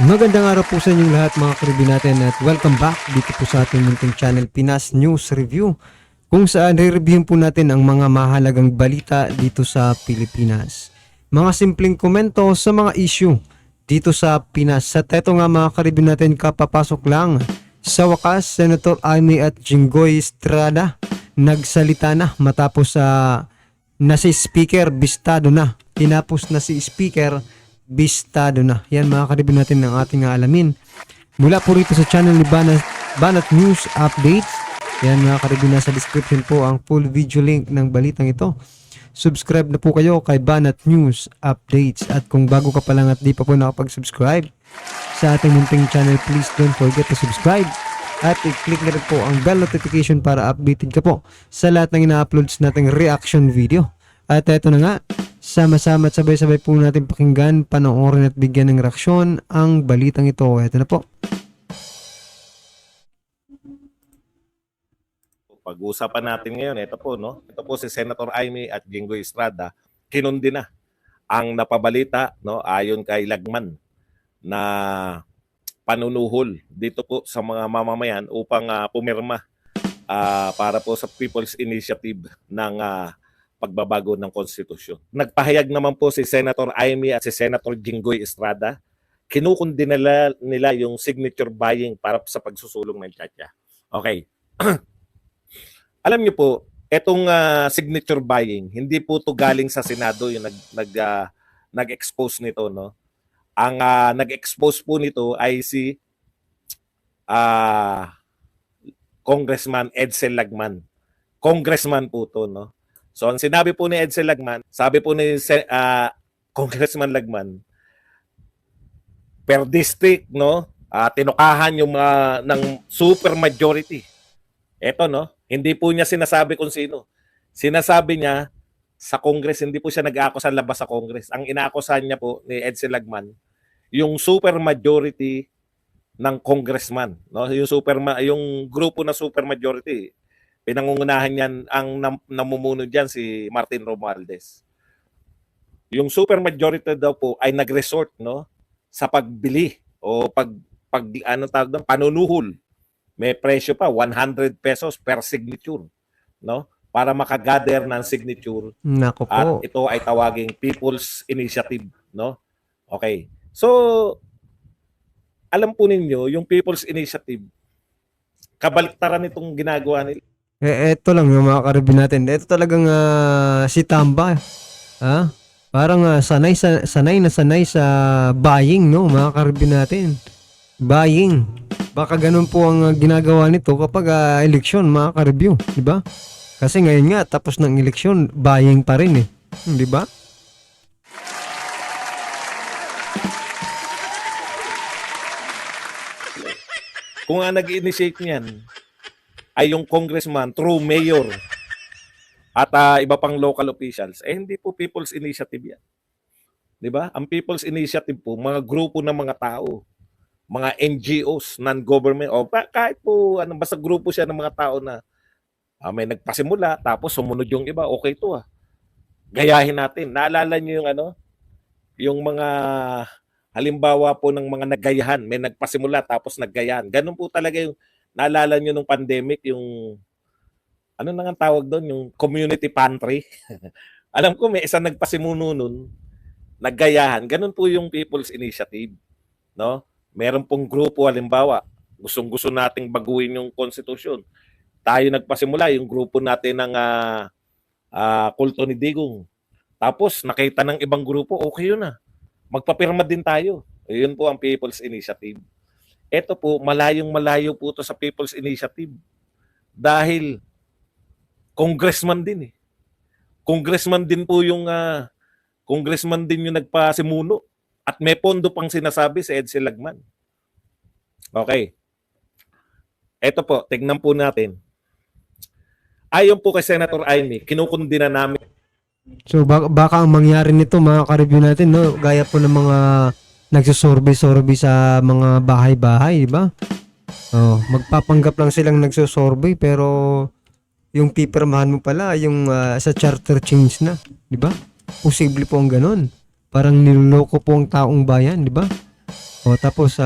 Magandang araw po sa inyong lahat mga karibin natin at welcome back dito po sa ating munting channel Pinas News Review, kung saan re-reviewin po natin ang mga mahalagang balita dito sa Pilipinas. Mga simpleng komento sa mga issue dito sa Pinas. At eto nga mga karibin natin, kapapasok lang. Sa wakas, Senator Amy at Jinggoy Estrada nagsalita na matapos na si Speaker bistado na. Tinapos na si Speaker bistado na. Yan mga karibin natin ng ating alamin. Mula po rito sa channel ni Banat News Updates. Yan mga karibin, sa description po ang full video link ng balitang ito. Subscribe na po kayo kay Banat News Updates. At kung bago ka pa lang at di pa po nakapag-subscribe sa ating munting channel, please don't forget to subscribe. At i-click na rin po ang bell notification para updated ka po sa lahat ng ina-uploads nating reaction video. At eto na nga, sama-sama at sabay-sabay po natin pakinggan, panoorin at bigyan ng reaksyon ang balitang ito. Ito na po. Pag-uusapan natin ngayon, ito po, no? Ito po si Senator Amy at Jinggoy Estrada, kinundi na ang napabalita, no, ayon kay Lagman, na panunuhol dito po sa mga mamamayan upang pumirma para po sa People's Initiative ng pagbabago ng konstitusyon. Nagpahayag naman po si Senator Amy at si Senator Jinggoy Estrada, kinukundi nila yung signature buying para sa pagsusulong ng Tiyatya. Okay. Alam niyo po, etong signature buying, hindi po to galing sa Senado yung nag-expose nito, no? Ang nag-expose po nito ay si Congressman Edsel Lagman. Congressman po to, no? So ang sinabi po ni Edsel Lagman, sabi po ni Congressman Lagman, per district, no, tinukahan yung ng super majority. Ito, no, hindi po niya sinasabi kung sino. Sinasabi niya sa Congress, hindi po siya nag-aakusa labas sa Congress. Ang inaakusahan niya po ni Edsel Lagman, yung super majority ng congressman, no, yung grupo na super majority. Pinangungunahan niyan, ang namumuno diyan si Martin Romualdez. Yung super majority daw po ay nag-resort, no, sa pagbili o panunuhol. May presyo pa 100 pesos per signature, no? Para makagather ng signature. Nako po. At ito ay tawaging People's Initiative, no? Okay. So alam po ninyo, yung People's Initiative, kabaliktaran itong ginagawa nila. Eto lang yung mga karibin natin. Ito talagang si Tamba. Parang sanay sa buying, no, mga karibin natin. Buying. Baka ganun po ang ginagawa nito kapag eleksyon, mga ka-review, di ba? Kasi ngayon nga, tapos ng eleksyon, buying pa rin di ba? Kung nag-initiate niyan ay yung congressman through mayor at iba pang local officials, hindi po People's Initiative yan. Di ba? Ang People's Initiative po, mga grupo ng mga tao, mga NGOs, non-government, o kahit po, basta grupo siya ng mga tao na may nagpasimula, tapos sumunod yung iba, okay to gayahin natin. Naalala niyo yung mga halimbawa po ng mga naggayahan, may nagpasimula tapos naggayahan. Ganun po talaga yung, naalala niyo nung pandemic, yung, ano nang tawag doon, yung community pantry. Alam ko may isang nagpasimuno nun, naggayahan. Ganun po yung People's Initiative, no? Meron pong grupo, halimbawa, gustong-gusto nating baguhin yung konstitusyon. Tayo nagpasimula, yung grupo natin ng kulto ni Digong. Tapos, nakita ng ibang grupo, okay yun magpapirma din tayo. Yun po ang People's Initiative. Ito po, malayong-malayo po to sa People's Initiative. Dahil, congressman din Congressman din po yung, congressman din yung nagpasimuno. At may pondo pang sinasabi si Edsel Lagman. Okay. Ito po, tignan po natin. Ayon po kay Senator Amy, kinukundi na namin. So baka ang mangyari nito, mga ka-review natin, no, gaya po ng mga nagsusurvey sa mga bahay-bahay, di ba? Magpapanggap lang silang nagsusurvey pero yung pipirmahan mo pala yung sa charter change na, di ba? Posible po ang ganon. Parang niloloko po ang taong bayan, di ba? O tapos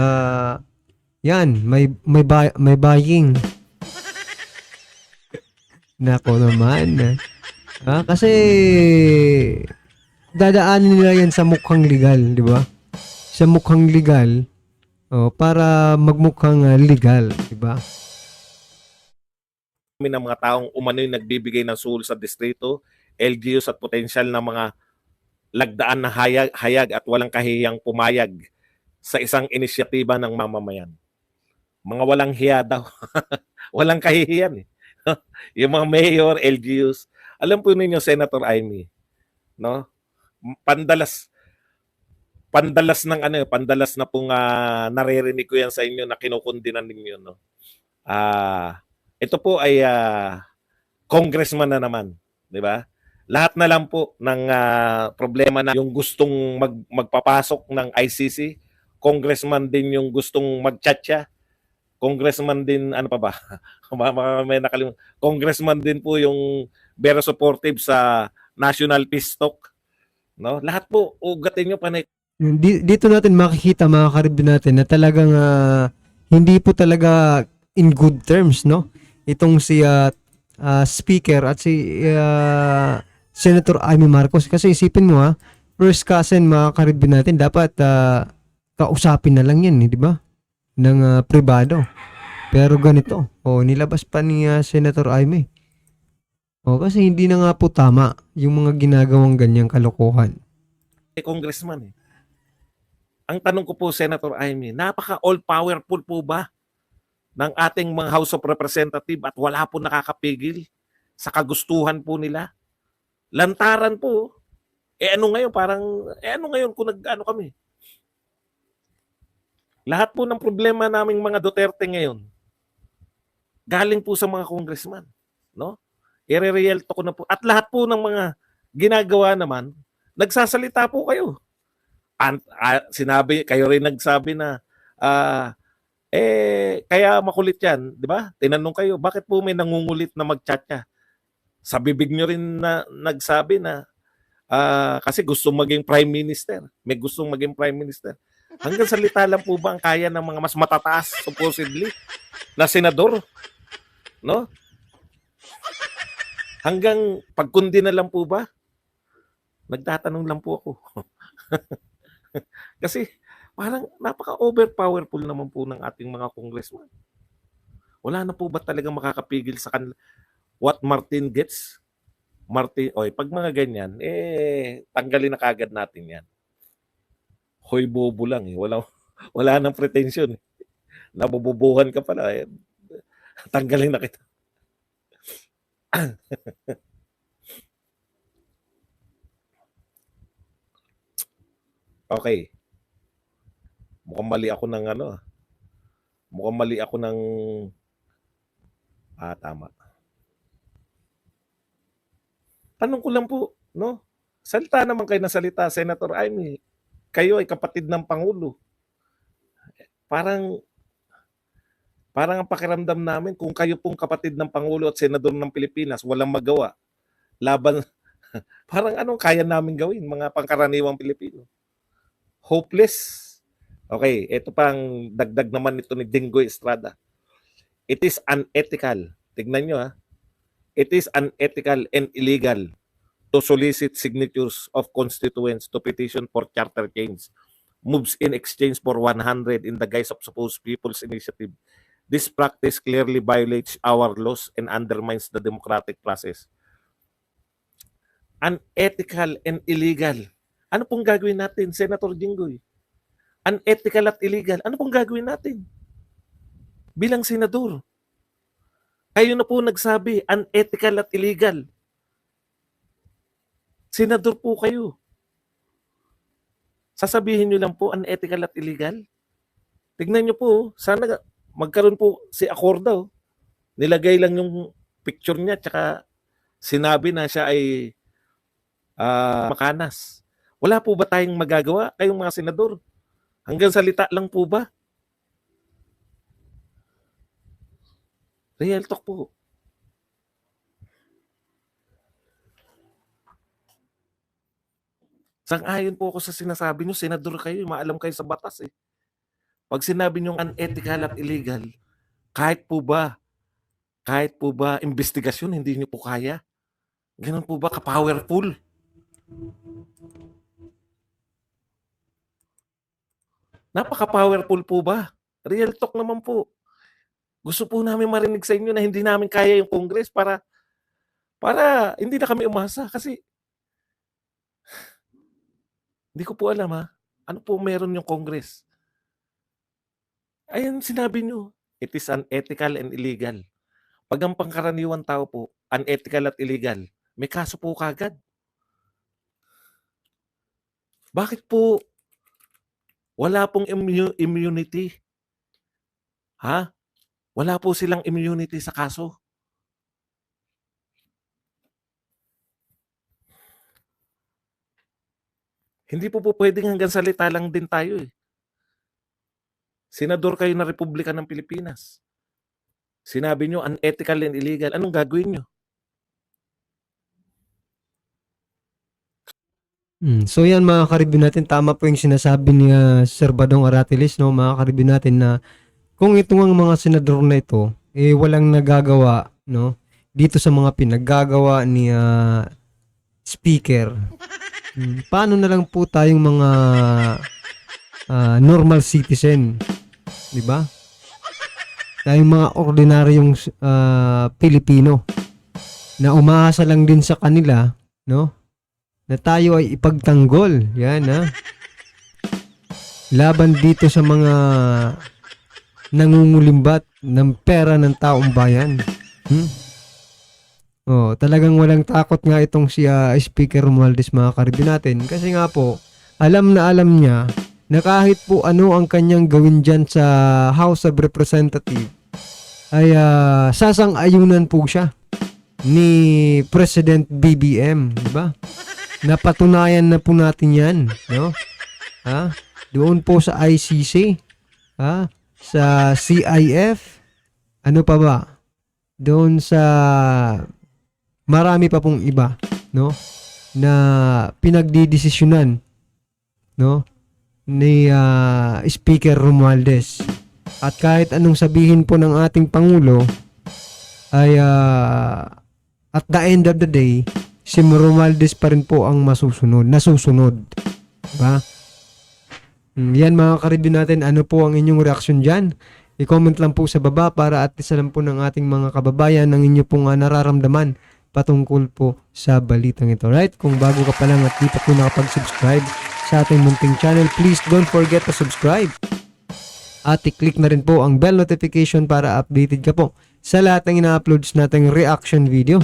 yan, may buying. Nako naman. Kasi dadaanin nila yan sa mukhang legal, di ba? Sa mukhang legal, para magmukhang legal, di ba? Kami ng mga taong umano'y nagbibigay ng sul sa distrito, LGUs at potensyal na mga lagdaan na hayag at walang kahiyang pumayag sa isang inisyatiba ng mamamayan. Mga walang hiya daw. Walang kahihiyan eh. Yung mga mayor, LGUs. Alam po ninyo, Senator Amy, no? Pandalas pandalas na pong naririnig ko yan sa inyo na kinukundinan ninyo, no? Ito po ay congressman na naman, di ba? Lahat na lang po ng problema na yung gustong magpapasok ng ICC, congressman din yung gustong magchatcha, congressman din, ano pa ba? May nakalimutan. Congressman din po yung very supportive sa National Peace Talk, no? Lahat po ugatin nyo panay. Dito natin makikita mga karibin natin na talagang hindi po talaga in good terms, no? Itong si speaker at si Senator Amy Marcos. Kasi isipin mo first cousin mga karibin natin, dapat kausapin na lang yan, di ba? Ng pribado. Pero ganito, nilabas pa ni Senator Amy. Kasi hindi na nga po tama yung mga ginagawang ganyang kalokohan. Congressman eh. Ang tanong ko po, Senator Amy, napaka all-powerful po ba ng ating mga House of Representative at wala po nakakapigil sa kagustuhan po nila? Lantaran po. Ano ngayon? Ano ngayon kung nag-ano kami? Lahat po ng problema naming mga Duterte ngayon, galing po sa mga congressman. No? I-realto ko na po. At lahat po ng mga ginagawa naman, nagsasalita po kayo. Kayo rin nagsabi na, kaya makulit yan, di ba? Tinanong kayo, bakit po may nangungulit na magchatcha? Sa bibig nyo rin na nagsabi na, kasi gusto maging prime minister. May gustong maging prime minister. Hanggang salita lang po ba ang kaya ng mga mas matataas, supposedly, na senador? No? Hanggang pagkundi na lang po ba? Nagtatanong lang po ako. Kasi parang napaka-overpowerful naman po ng ating mga congressman. Wala na po ba talagang makakapigil sa kanila? What Martin gets? Pag mga ganyan, tanggalin na kagad natin yan. Hoy, bobo lang eh. Wala nang pretensyon. Nabububuhan ka pala. Tanggalin na kita. Okay. Mukhang mali ako ng Mukhang mali ako ng tama. Tanong ko lang po, no? Salita naman kayo ng salita, Senator Amy. Kayo ay kapatid ng Pangulo. Parang ang pakiramdam namin kung kayo pong kapatid ng Pangulo at Senador ng Pilipinas, walang magawa. Laban, parang anong kaya namin gawin, mga pangkaraniwang Pilipino? Hopeless. Okay, ito pang dagdag naman ito ni Dingo Estrada. It is unethical. Tignan nyo It is unethical and illegal to solicit signatures of constituents to petition for charter change. Moves in exchange for 100 in the guise of supposed people's initiative. This practice clearly violates our laws and undermines the democratic process. Unethical and illegal. Ano pong gagawin natin, Senator Jinggoy? Unethical at illegal. Ano pong gagawin natin? Bilang senador. Kayo na po nagsabi, unethical at illegal. Senador po kayo. Sasabihin nyo lang po, unethical at illegal? Tignan nyo po, sana magkaroon po si Acorda. Nilagay lang yung picture niya, tsaka sinabi na siya ay makanas. Wala po ba tayong magagawa, kayong mga senador? Hanggang salita lang po ba? Real talk po. Sang-ayon po ako sa sinasabi nyo, senador kayo, maalam kayo sa batas eh. Pag sinabi niyong unethical at illegal, kahit po ba investigasyon hindi niyo po kaya? Gano'n po ba ka-powerful? Napaka-powerful po ba? Real talk naman po. Gusto po namin marinig sa inyo na hindi namin kaya yung Congress para hindi na kami umasa kasi hindi ko po alam ano po meron yung Congress. Ayan sinabi niyo, it is unethical and illegal. Pag ang pangkaraniwang tao po, unethical at illegal, may kaso po kaagad. Bakit po wala pong immunity? Wala po silang immunity sa kaso. Hindi po pwedeng hanggang salita lang din tayo eh. Senador kayo ng Republika ng Pilipinas. Sinabi nyo unethical and illegal. Anong gagawin nyo? So yan mga karibyo natin, tama po yung sinasabi ni Sir Badong Aratiles, no, mga karibyo natin, na kung itong mga senador na ito walang nagagawa, no, dito sa mga pinaggagawa ni speaker, paano na lang po tayong mga normal citizen, di ba? Tayong mga ordinaryong Pilipino na umaasa lang din sa kanila, no, na tayo ay ipagtanggol, yan laban dito sa mga nangungulimbat ng pera ng taong bayan. Talagang walang takot nga itong si Speaker Romualdez, mga karibyo natin, kasi nga po alam na alam niya na kahit po ano ang kanyang gawin dyan sa House of Representatives ay sasang-ayunan po siya ni President BBM, di ba? Napatunayan na po natin yan, no? Doon po sa ICC, sa CIF, ano pa ba? Doon sa marami pa pong iba, no? Na pinagdidesisyonan, no, ni Speaker Romualdez. At kahit anong sabihin po ng ating Pangulo ay at the end of the day, si Romualdez pa rin po ang nasusunod. Diba? Yan mga karibyo natin, ano po ang inyong reaksyon dyan? I-comment lang po sa baba para at least alam po ng ating mga kababayan ng inyo pong nararamdaman patungkol po sa balitang ito. Right? Kung bago ka pa lang at di pa po nakapag-subscribe sa ating munting channel, please don't forget to subscribe. At i-click na rin po ang bell notification para updated ka po sa lahat ng ina-uploads nating reaction video.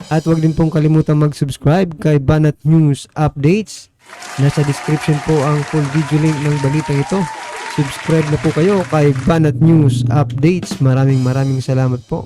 At huwag din pong kalimutan mag-subscribe kay Banat News Updates. Nasa description po ang full video link ng balitang ito. Subscribe na po kayo kay Banat News Updates. Maraming salamat po.